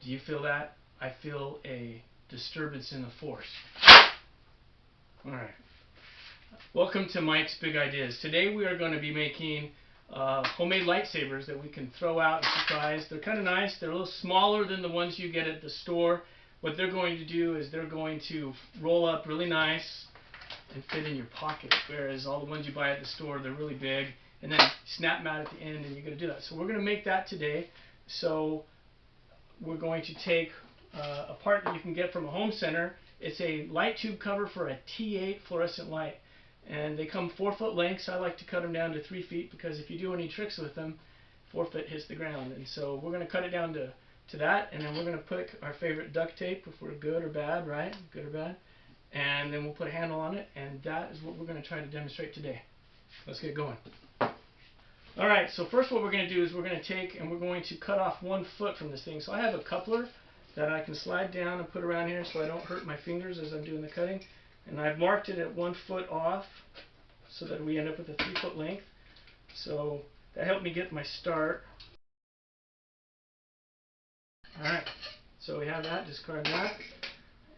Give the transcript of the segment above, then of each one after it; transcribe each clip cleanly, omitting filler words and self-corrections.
Do you feel that? I feel a disturbance in the force. Alright. Welcome to Mike's Big Ideas. Today we are going to be making homemade lightsabers that we can throw out and surprise. They're kind of nice. They're a little smaller than the ones you get at the store. What they're going to do is they're going to roll up really nice and fit in your pocket, whereas all the ones you buy at the store, they're really big, and then snap them out at the end, and you're going to do that. So we're going to make that today. So we're going to take a part that you can get from a home center. It's a light tube cover for a T8 fluorescent light, and they come 4-foot lengths. I like to cut them down to 3 feet because if you do any tricks with them, 4 foot hits the ground. And so we're going to cut it down to that, and then we're going to put our favorite duct tape, if we're good or bad, right? Good or bad. And then we'll put a handle on it, and that is what we're going to try to demonstrate today. Let's get going. Alright, so first what we're going to do is we're going to take and we're going to cut off 1 foot from this thing. So I have a coupler that I can slide down and put around here so I don't hurt my fingers as I'm doing the cutting. And I've marked it at 1 foot off so that we end up with a 3-foot length. So that helped me get my start. Alright, so we have that, discard that.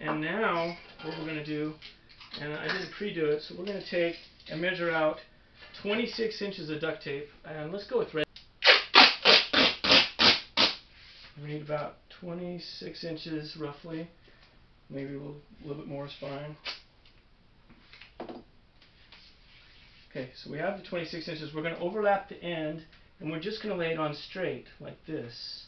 And now what we're going to do, and I didn't pre-do it, so we're going to take and measure out 26 inches of duct tape, and let's go with red. We need about 26 inches roughly, maybe a little bit more is fine. Okay, so we have the 26 inches. We're going to overlap the end, and we're just going to lay it on straight like this.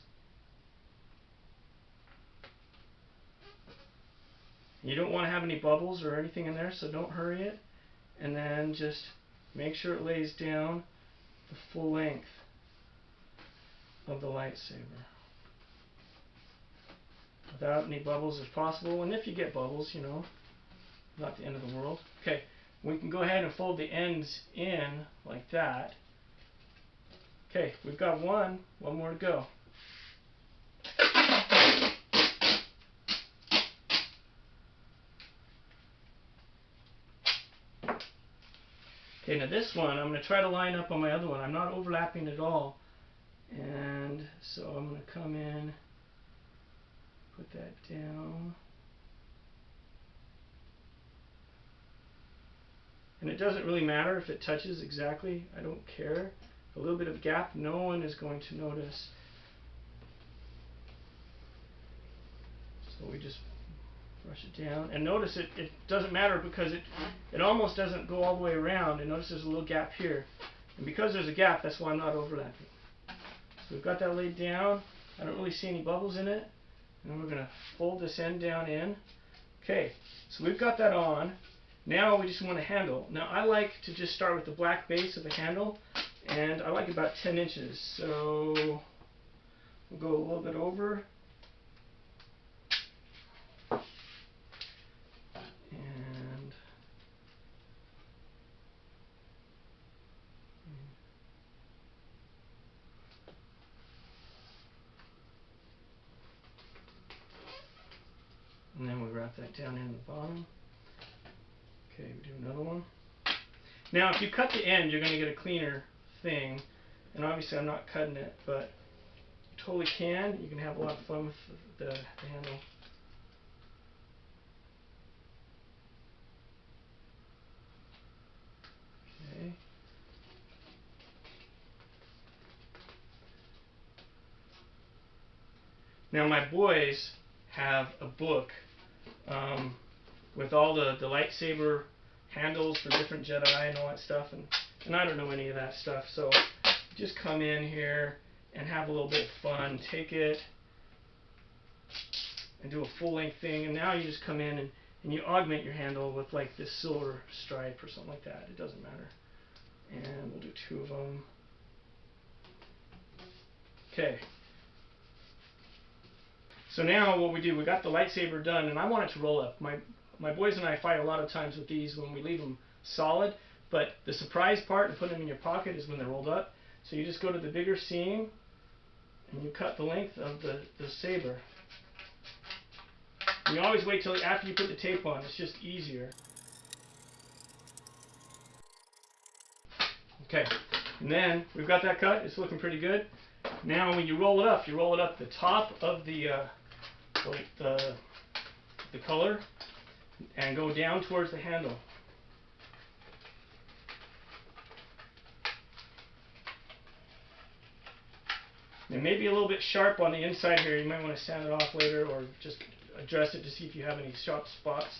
You don't want to have any bubbles or anything in there, so don't hurry it. And then just make sure it lays down the full length of the lightsaber without any bubbles if possible. And if you get bubbles, you know, not the end of the world. Okay, we can go ahead and fold the ends in like that. Okay, we've got one more to go. Okay, now this one, I'm going to try to line up on my other one. I'm not overlapping at all. And so I'm going to come in, put that down. And it doesn't really matter if it touches exactly. I don't care. A little bit of gap, no one is going to notice. So we just brush it down, and notice it doesn't matter because it almost doesn't go all the way around, and notice there's a little gap here, and because there's a gap, that's why I'm not overlapping. So we've got that laid down. I don't really see any bubbles in it, and then we're going to fold this end down in. Okay, so we've got that on. Now we just want a handle. Now I like to just start with the black base of the handle, and I like about 10 inches, so we'll go a little bit over. And then we wrap that down in the bottom. Okay, we do another one. Now if you cut the end, you're going to get a cleaner thing. And obviously I'm not cutting it, but you totally can. You can have a lot of fun with the handle. Okay. Now my boys have a book with all the lightsaber handles for different Jedi and all that stuff, and I don't know any of that stuff, so just come in here and have a little bit of fun. Take it and do a full length thing, and now you just come in and you augment your handle with like this silver stripe or something like that. It doesn't matter. And we'll do 2 of them. Okay. So now what we do, we got the lightsaber done, and I want it to roll up. My boys and I fight a lot of times with these when we leave them solid, but the surprise part and putting them in your pocket is when they're rolled up. So you just go to the bigger seam and you cut the length of the saber. And you always wait till after you put the tape on. It's just easier. Okay, and then we've got that cut. It's looking pretty good. Now when you roll it up the top of the the color and go down towards the handle. It may be a little bit sharp on the inside here. You might want to sand it off later or just address it to see if you have any sharp spots.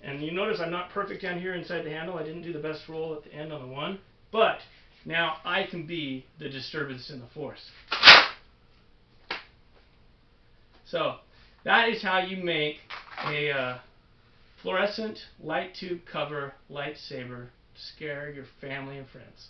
And you notice I'm not perfect down here inside the handle. I didn't do the best roll at the end on the one. But now I can be the disturbance in the force. So that is how you make a fluorescent light tube cover lightsaber to scare your family and friends.